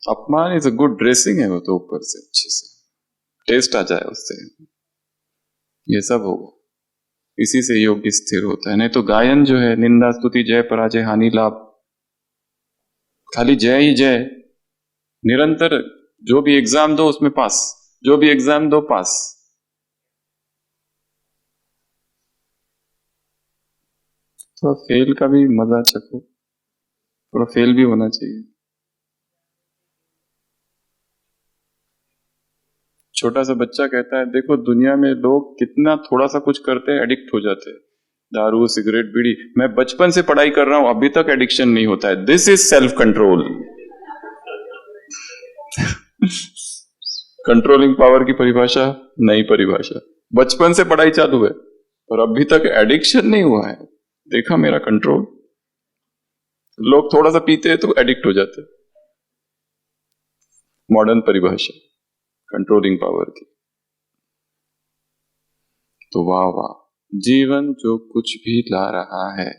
Speaker 1: अपमान इज अ गुड ड्रेसिंग है, वो तो ऊपर से अच्छे से टेस्ट आ जाए उससे, ये सब होगा। इसी से योग्य स्थिर होता है। नहीं तो गायन जो है, निंदा स्तुति जय पराजय हानि लाभ, खाली जय ही जय, निरंतर जो भी एग्जाम दो उसमें पास, जो भी एग्जाम दो पास। थोड़ा फेल का भी मजा चखो, थोड़ा फेल भी होना चाहिए। छोटा सा बच्चा कहता है, देखो दुनिया में लोग कितना थोड़ा सा कुछ करते हैं एडिक्ट हो जाते हैं, दारू सिगरेट बीड़ी, मैं बचपन से पढ़ाई कर रहा हूं अभी तक एडिक्शन नहीं होता है। This is self control. Controlling power की परिभाषा, नई परिभाषा। बचपन से पढ़ाई चालू है और अभी तक एडिक्शन नहीं हुआ है, देखा मेरा कंट्रोल। लोग थोड़ा सा पीते हैं तो एडिक्ट हो जाते हैं, मॉडर्न परिभाषा कंट्रोलिंग पावर की। तो वाह वाह, जीवन जो कुछ भी ला रहा है,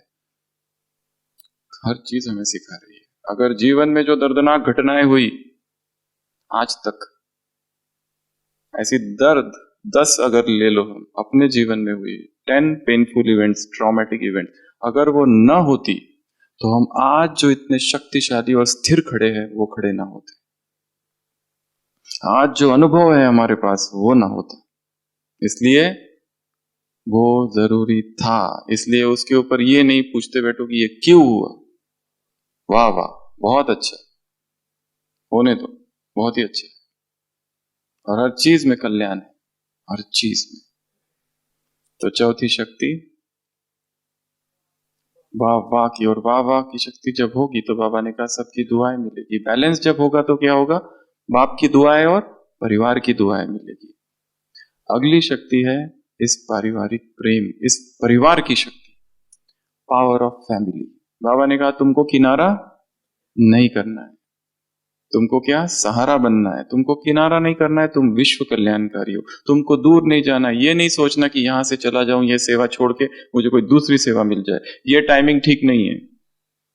Speaker 1: हर चीज हमें सिखा रही है। अगर जीवन में जो दर्दनाक घटनाएं हुई आज तक, ऐसी दर्द 10 अगर ले लो हम अपने जीवन में हुई, 10 पेनफुल इवेंट्स, ट्रॉमेटिक इवेंट, अगर वो न होती तो हम आज जो इतने शक्तिशाली और स्थिर खड़े हैं वो खड़े ना होते। आज जो अनुभव है हमारे पास वो ना होता, इसलिए वो जरूरी था। इसलिए उसके ऊपर ये नहीं पूछते बैठो कि ये क्यों हुआ। वाह वाह, बहुत अच्छा, होने दो, बहुत ही अच्छा। और हर चीज में कल्याण है, हर चीज में। तो चौथी शक्ति वाह वाह की, और वाह वाह की शक्ति जब होगी तो बाबा ने कहा सबकी दुआएं मिलेगी। बैलेंस जब होगा तो क्या होगा, बाप की दुआएं और परिवार की दुआएं मिलेगी। अगली शक्ति है इस पारिवारिक प्रेम, इस परिवार की शक्ति, पावर ऑफ फैमिली। बाबा ने कहा तुमको किनारा नहीं करना है, तुमको क्या सहारा बनना है, तुमको किनारा नहीं करना है, तुम विश्व कल्याणकारी हो। तुमको दूर नहीं जाना, ये नहीं सोचना कि यहां से चला जाऊं ये सेवा छोड़ के मुझे कोई दूसरी सेवा मिल जाए, ये टाइमिंग ठीक नहीं है,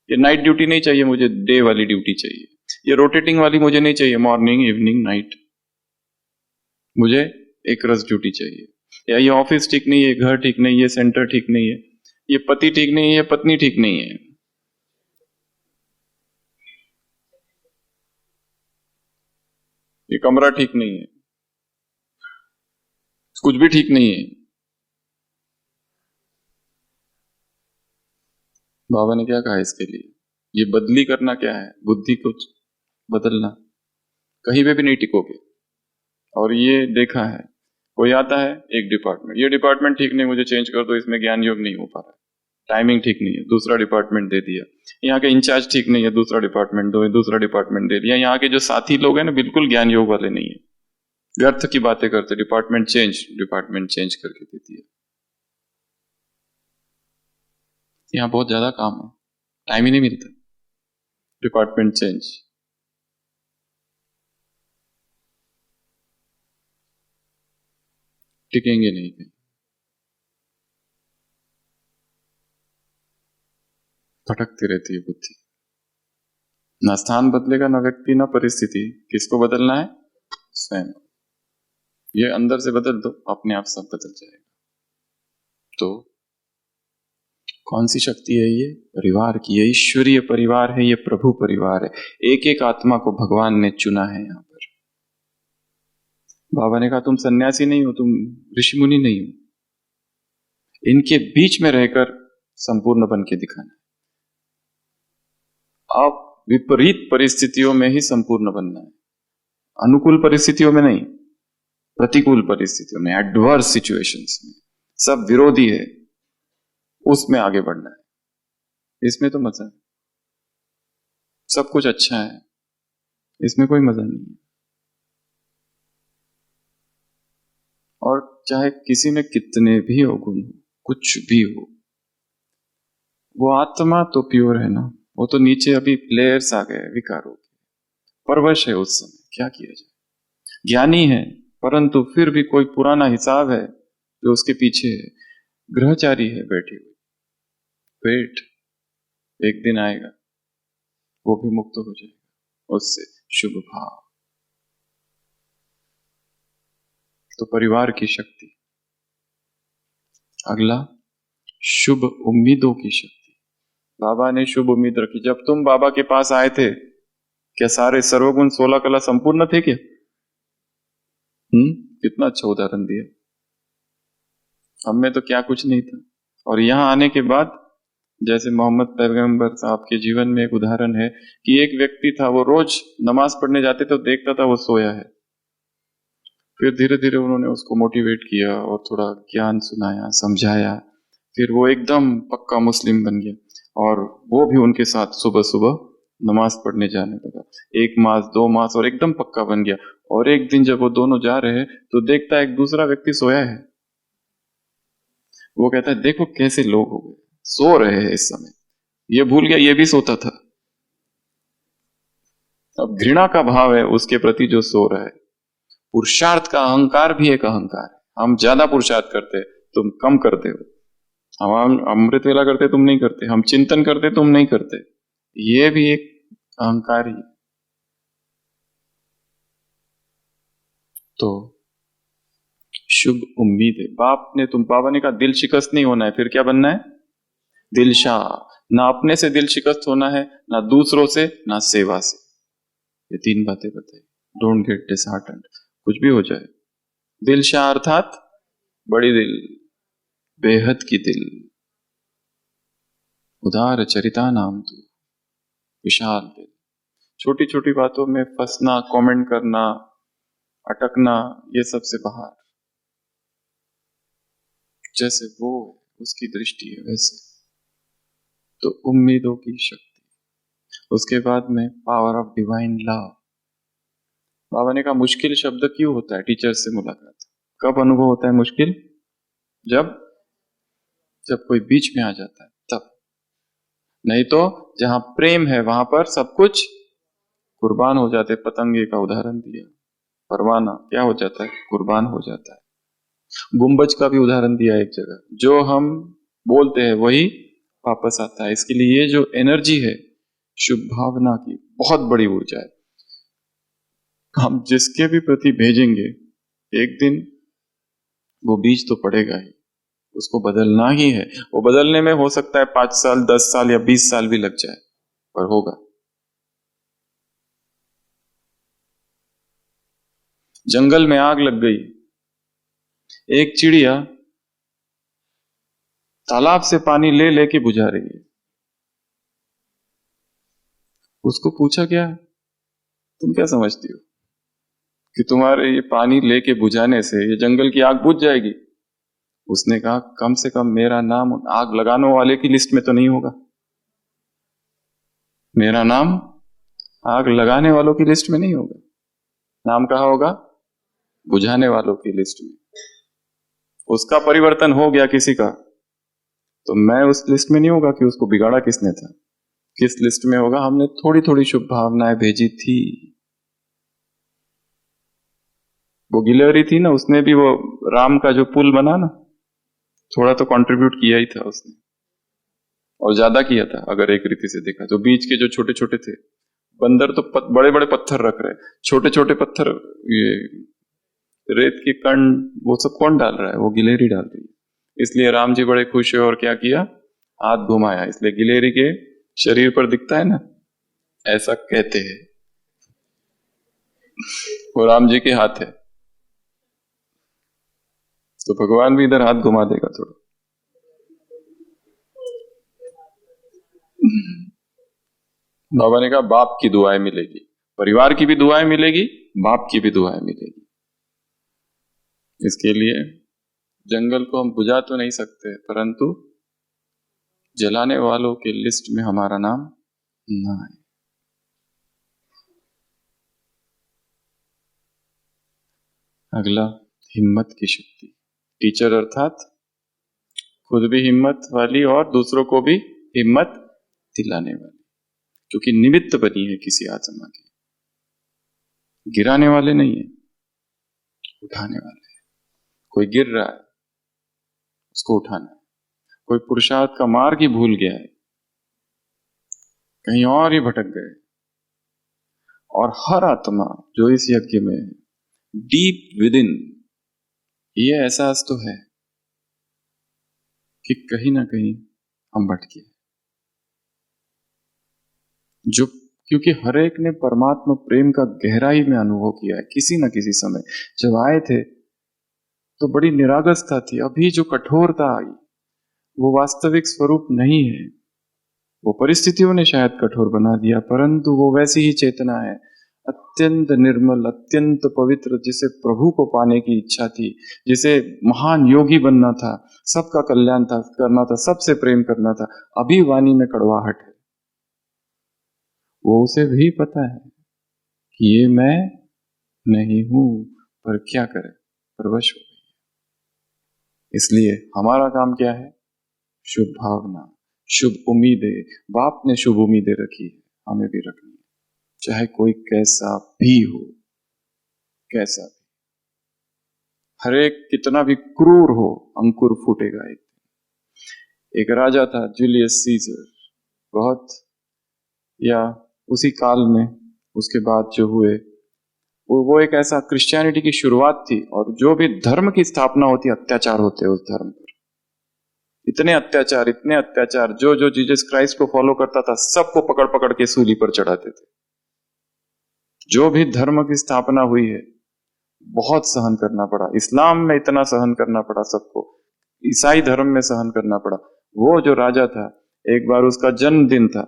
Speaker 1: ये नाइट ड्यूटी नहीं चाहिए मुझे, डे वाली ड्यूटी चाहिए, ये रोटेटिंग वाली मुझे नहीं चाहिए, मॉर्निंग इवनिंग नाइट, मुझे एक रस ड्यूटी चाहिए। या ये ऑफिस ठीक नहीं है, घर ठीक नहीं है, सेंटर ठीक नहीं है, ये पति ठीक नहीं है, पत्नी ठीक नहीं है, ये कमरा ठीक नहीं है, कुछ भी ठीक नहीं है। बाबा ने क्या कहा इसके लिए, ये बदली करना क्या है, बुद्धि को बदलना, कहीं पे भी नहीं टिकोगे। और ये देखा है, कोई आता है एक डिपार्टमेंट, ये डिपार्टमेंट ठीक नहीं, मुझे चेंज कर दो, इसमें ज्ञान योग नहीं हो पा रहा, टाइमिंग ठीक नहीं है, दूसरा डिपार्टमेंट दे दिया। यहाँ के इंचार्ज ठीक नहीं है, दूसरा डिपार्टमेंट दो, दूसरा डिपार्टमेंट दे दिया। यहाँ के जो साथी लोग हैं ना बिल्कुल ज्ञान योग वाले नहीं है, व्यर्थ की बातें करते, डिपार्टमेंट चेंज करके दे दिया। यहाँ बहुत ज्यादा काम है, टाइम ही नहीं मिलता, डिपार्टमेंट चेंज। टिकेंगे नहीं कहीं, भटकती रहती है बुद्धि। ना स्थान बदलेगा, ना व्यक्ति, ना परिस्थिति, किसको बदलना है, स्वयं। ये अंदर से बदल दो, अपने आप सब बदल जाएगा। तो कौन सी शक्ति है ये, परिवार की, ये ईश्वरीय परिवार है, ये प्रभु परिवार है। एक एक आत्मा को भगवान ने चुना है यहाँ पर। बाबा ने कहा तुम सन्यासी नहीं हो, तुम ऋषि मुनि नहीं हो, इनके बीच में रहकर संपूर्ण बन के दिखाना है। आप विपरीत परिस्थितियों में ही संपूर्ण बनना है, अनुकूल परिस्थितियों में नहीं, प्रतिकूल परिस्थितियों में, एडवर्स सिचुएशंस में, सब विरोधी है, उसमें आगे बढ़ना है। इसमें तो मजा है, सब कुछ अच्छा है, इसमें कोई मजा नहीं है। और चाहे किसी में कितने भी अवगुण हो, कुछ भी हो, वो आत्मा तो प्योर है ना, वो तो नीचे अभी प्लेयर्स आ गए विकारों के, परवश है उस समय, क्या किया जाए। ज्ञानी है परंतु फिर भी कोई पुराना हिसाब है जो उसके पीछे है, ग्रहचारी है बैठे हुए, वेट, एक दिन आएगा वो भी मुक्त हो जाएगा उससे। शुभ भाव। तो परिवार की शक्ति। अगला, शुभ उम्मीदों की शक्ति। बाबा ने शुभ उम्मीद रखी। जब तुम बाबा के पास आए थे, क्या सारे सर्वगुण 16 कला संपूर्ण थे क्या? कितना अच्छा उदाहरण दिया। हम में तो क्या कुछ नहीं था, और यहां आने के बाद, जैसे मोहम्मद पैगंबर साहब के जीवन में एक उदाहरण है कि एक व्यक्ति था, वो रोज नमाज पढ़ने जाते तो देखता था वो सोया है। फिर धीरे धीरे उन्होंने उसको मोटिवेट किया और थोड़ा ज्ञान सुनाया, समझाया। फिर वो एकदम पक्का मुस्लिम बन गया और वो भी उनके साथ सुबह सुबह नमाज पढ़ने जाने लगा। 1 मास 2 मास और एकदम पक्का बन गया। और एक दिन जब वो दोनों जा रहे हैं तो देखता है एक दूसरा व्यक्ति सोया है। वो कहता है देखो कैसे लोग हो गए, सो रहे हैं इस समय, ये भूल गया ये भी सोता था। अब घृणा का भाव है उसके प्रति जो सो रहा है। पुरुषार्थ का अहंकार भी एक अहंकार है। हम ज्यादा पुरुषार्थ करते, तुम कम करते हो। हम अमृत वेला करते, तुम नहीं करते। हम चिंतन करते, तुम नहीं करते। ये भी एक अहंकार ही। तो शुभ उम्मीद है। बाबा ने कहा दिल शिकस्त नहीं होना है, फिर क्या बनना है? दिलशाह। ना अपने से दिल शिकस्त होना है, ना दूसरों से, ना सेवा से। ये 3 बातें बताई। डोंट गेट डिसहार्टेंड, कुछ भी हो जाए। दिलशाह अर्थात बड़ी दिल, बेहद की दिल। उदार चरिता नाम तू, विशाल दिल। छोटी छोटी बातों में फंसना, कमेंट करना, अटकना, ये सबसे बाहर। जैसे वो उसकी दृष्टि है वैसे। तो उम्मीदों की शक्ति। उसके बाद में पावर ऑफ डिवाइन लव। बाबा ने कहा मुश्किल शब्द क्यों होता है? टीचर से मुलाकात कब अनुभव होता है मुश्किल? जब जब कोई बीच में आ जाता है तब। नहीं तो जहां प्रेम है वहां पर सब कुछ कुर्बान हो जाते। पतंगे का उदाहरण दिया, परवाना क्या हो जाता है? कुर्बान हो जाता है। गुंबज का भी उदाहरण दिया एक जगह। जो हम बोलते हैं वही वापस आता है। इसके लिए ये जो एनर्जी है शुभ भावना की, बहुत बड़ी ऊर्जा है। हम जिसके भी प्रति भेजेंगे, एक दिन वो बीज तो पड़ेगा ही। उसको बदलना ही है। वो बदलने में हो सकता है 5 साल, 10 साल या 20 साल भी लग जाए, पर होगा। जंगल में आग लग गई। एक चिड़िया तालाब से पानी ले लेके बुझा रही है। उसको पूछा क्या, तुम क्या समझती हो कि तुम्हारे ये पानी लेके बुझाने से ये जंगल की आग बुझ जाएगी? उसने कहा कम से कम मेरा नाम उन आग लगाने वाले की लिस्ट में तो नहीं होगा। मेरा नाम आग लगाने वालों की लिस्ट में नहीं होगा। नाम कहाँ होगा? बुझाने वालों की लिस्ट में। उसका परिवर्तन हो गया किसी का, तो मैं उस लिस्ट में नहीं होगा कि उसको बिगाड़ा किसने था। किस लिस्ट में होगा? हमने थोड़ी थोड़ी शुभ भावनाएं भेजी थी। वो गिलहरी थी ना, उसने भी वो राम का जो पुल बना ना, थोड़ा तो कंट्रीब्यूट किया ही था उसने, और ज्यादा किया था अगर एक रीति से देखा। जो बीच के जो छोटे छोटे थे, बंदर तो बड़े बड़े पत्थर रख रहे, छोटे छोटे पत्थर, ये रेत के कण, वो सब कौन डाल रहा है? वो गिलहरी डाल रही है। इसलिए राम जी बड़े खुश हुए और क्या किया? हाथ घुमाया। इसलिए गिलहरी के शरीर पर दिखता है ना, ऐसा कहते हैं वो राम जी के हाथ है। तो भगवान भी इधर हाथ घुमा देगा थोड़ा। बाबा ने कहा बाप की दुआएं मिलेगी, परिवार की भी दुआएं मिलेगी, बाप की भी दुआएं मिलेगी। इसके लिए जंगल को हम बुझा तो नहीं सकते, परंतु जलाने वालों की लिस्ट में हमारा नाम ना आए। अगला, हिम्मत की शक्ति। टीचर अर्थात खुद भी हिम्मत वाली और दूसरों को भी हिम्मत दिलाने वाली, क्योंकि निमित्त बनी है किसी आत्मा की। गिराने वाले नहीं है, उठाने वाले। कोई गिर रहा है, उसको उठाना है। कोई पुरुषार्थ का मार्ग ही भूल गया है, कहीं और ही भटक गए, और हर आत्मा जो इस यज्ञ में है, डीप विद इन ये एहसास तो है कि कहीं ना कहीं हम भटके, जो क्योंकि हर एक ने परमात्मा प्रेम का गहराई में अनुभव किया है किसी न किसी समय। जब आए थे तो बड़ी निरागसता थी, अभी जो कठोरता आई वो वास्तविक स्वरूप नहीं है, वो परिस्थितियों ने शायद कठोर बना दिया, परंतु वो वैसी ही चेतना है, अत्यंत निर्मल, अत्यंत पवित्र, जिसे प्रभु को पाने की इच्छा थी, जिसे महान योगी बनना था, सबका कल्याण था करना था, सबसे प्रेम करना था। अभी वाणी में कड़वाहट है, वो उसे भी पता है कि ये मैं नहीं हूं, पर क्या करे, परवश हो गई। इसलिए हमारा काम क्या है? शुभ भावना, शुभ उम्मीदें। बाप ने शुभ उम्मीदें रखी है, हमें भी रखनी है, चाहे कोई कैसा भी हो, कैसा भी, हर एक कितना भी क्रूर हो, अंकुर फूटेगा एक दिन। एक राजा था जूलियस सीजर, बहुत, या उसी काल में उसके बाद जो हुए, वो एक ऐसा क्रिश्चियनिटी की शुरुआत थी, और जो भी धर्म की स्थापना होती, अत्याचार होते उस धर्म पर, इतने अत्याचार, जो जो जीसस क्राइस्ट को फॉलो करता था सबको पकड़ पकड़ के सूली पर चढ़ाते थे। जो भी धर्म की स्थापना हुई है बहुत सहन करना पड़ा, इस्लाम में इतना सहन करना पड़ा सबको, ईसाई धर्म में सहन करना पड़ा। वो जो राजा था, एक बार उसका जन्मदिन था,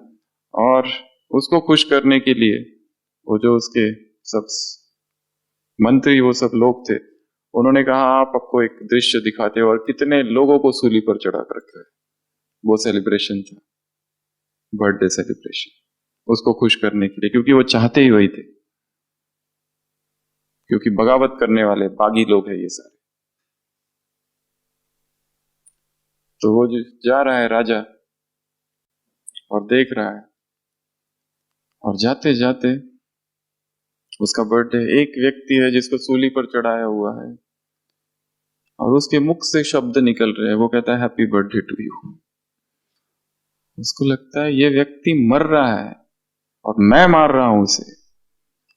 Speaker 1: और उसको खुश करने के लिए वो जो उसके सब मंत्री, वो सब लोग थे, उन्होंने कहा आप आपको एक दृश्य दिखाते हो, और कितने लोगों को सूली पर चढ़ा कर रखा है। वो सेलिब्रेशन था, बर्थडे सेलिब्रेशन, उसको खुश करने के लिए, क्योंकि वो चाहते ही वही थे, क्योंकि बगावत करने वाले बागी लोग हैं ये सारे। तो वो जो जा रहा है राजा, और देख रहा है, और जाते जाते उसका बर्थडे, एक व्यक्ति है जिसको सूली पर चढ़ाया हुआ है, और उसके मुख से शब्द निकल रहे हैं, वो कहता है हैप्पी बर्थडे टू यू। उसको लगता है ये व्यक्ति मर रहा है और मैं मार रहा हूं उसे,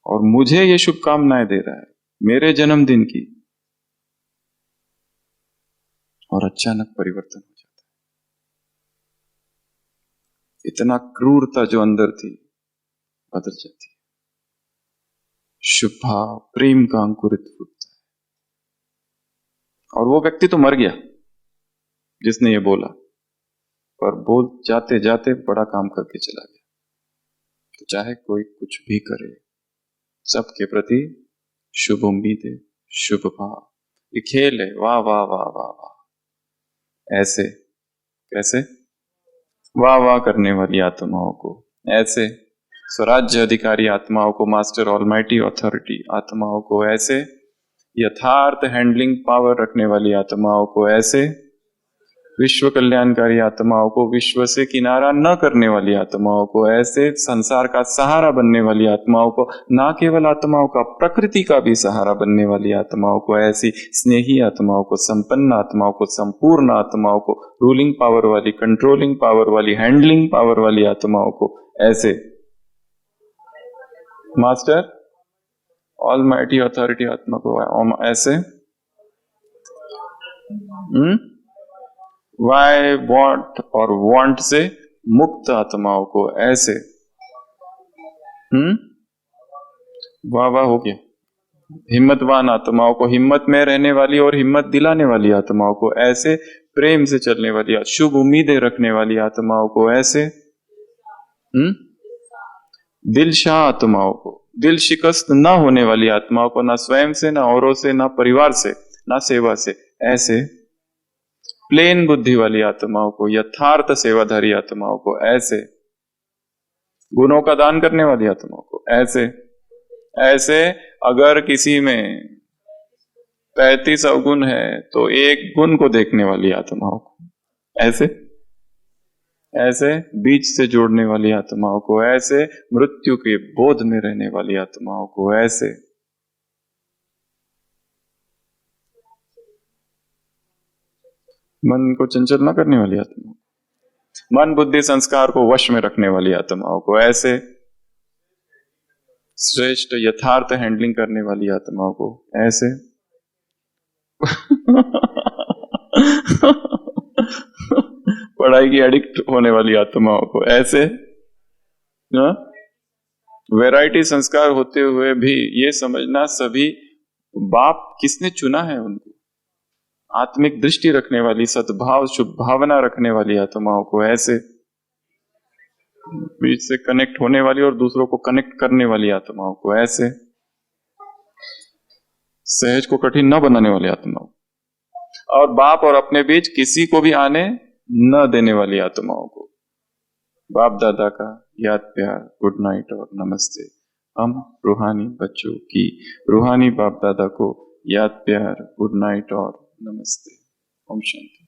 Speaker 1: और मुझे ये शुभकामनाएं दे रहा है मेरे जन्मदिन की, और अचानक परिवर्तन हो जाता है। इतना क्रूरता जो अंदर थी बदल जाती है, शुभ भाव, प्रेम का अंकुरित फूटता है। और वो व्यक्ति तो मर गया जिसने ये बोला, पर बोल जाते जाते बड़ा काम करके चला गया। तो चाहे कोई कुछ भी करे, सबके प्रति शुभ उम्मीदें, शुभ भाव, ये खेल है। वाह वाह वाह वाह वाह, ऐसे कैसे वाह वाह करने वाली आत्माओं को, ऐसे स्वराज्य अधिकारी आत्माओं को, मास्टर ऑलमाइटी अथॉरिटी आत्माओं को, ऐसे यथार्थ हैंडलिंग पावर रखने वाली आत्माओं को, ऐसे विश्व कल्याणकारी आत्माओं को, विश्व से किनारा न करने वाली आत्माओं को, ऐसे संसार का सहारा बनने वाली आत्माओं को, ना केवल आत्माओं का, प्रकृति का भी सहारा बनने वाली आत्माओं को, ऐसी स्नेही आत्माओं को, संपन्न आत्माओं को, संपूर्ण आत्माओं को, रूलिंग पावर वाली, कंट्रोलिंग पावर वाली, हैंडलिंग पावर वाली आत्माओं को, ऐसे मास्टर ऑलमाइटी अथॉरिटी आत्मा को, ऐसे वाई वॉट और वांट से मुक्त आत्माओं को, ऐसे वाह वाह हो गया। हिम्मतवान आत्माओं को, हिम्मत में रहने वाली और हिम्मत दिलाने वाली आत्माओं को, ऐसे प्रेम से चलने वाली, शुभ उम्मीदें रखने वाली आत्माओं को, ऐसे दिलशाह आत्माओं को, दिल शिकस्त ना होने वाली आत्माओं को, ना स्वयं से, ना औरों से, ना परिवार से, ना सेवा से, ऐसे प्लेन बुद्धि वाली आत्माओं को, यथार्थ सेवाधारी आत्माओं को, ऐसे गुणों का दान करने वाली आत्माओं को, ऐसे ऐसे अगर किसी में 35 अवगुण है तो एक गुण को देखने वाली आत्माओं को, ऐसे ऐसे बीच से जोड़ने वाली आत्माओं को, ऐसे मृत्यु के बोध में रहने वाली आत्माओं को, ऐसे मन को चंचल न करने वाली आत्माओं, मन बुद्धि संस्कार को वश में रखने वाली आत्माओं को, ऐसे श्रेष्ठ यथार्थ हैंडलिंग करने वाली आत्माओं को ऐसे पढ़ाई की एडिक्ट होने वाली आत्माओं को ऐसे, वैरायटी संस्कार होते हुए भी ये समझना सभी बाप किसने चुना है उनको, आत्मिक दृष्टि रखने वाली, सद्भाव शुभ भावना रखने वाली आत्माओं को ऐसे, बीच से कनेक्ट होने वाली और दूसरों को कनेक्ट करने वाली आत्माओं को ऐसे, सहज को कठिन न बनाने वाली आत्माओं, और बाप और अपने बीच किसी को भी आने न देने वाली आत्माओं को। बाप दादा का याद प्यार, गुड नाइट और नमस्ते। हम रूहानी बच्चों की रूहानी बाप दादा को याद प्यार, गुड नाइट और नमस्ते। ओम शांति।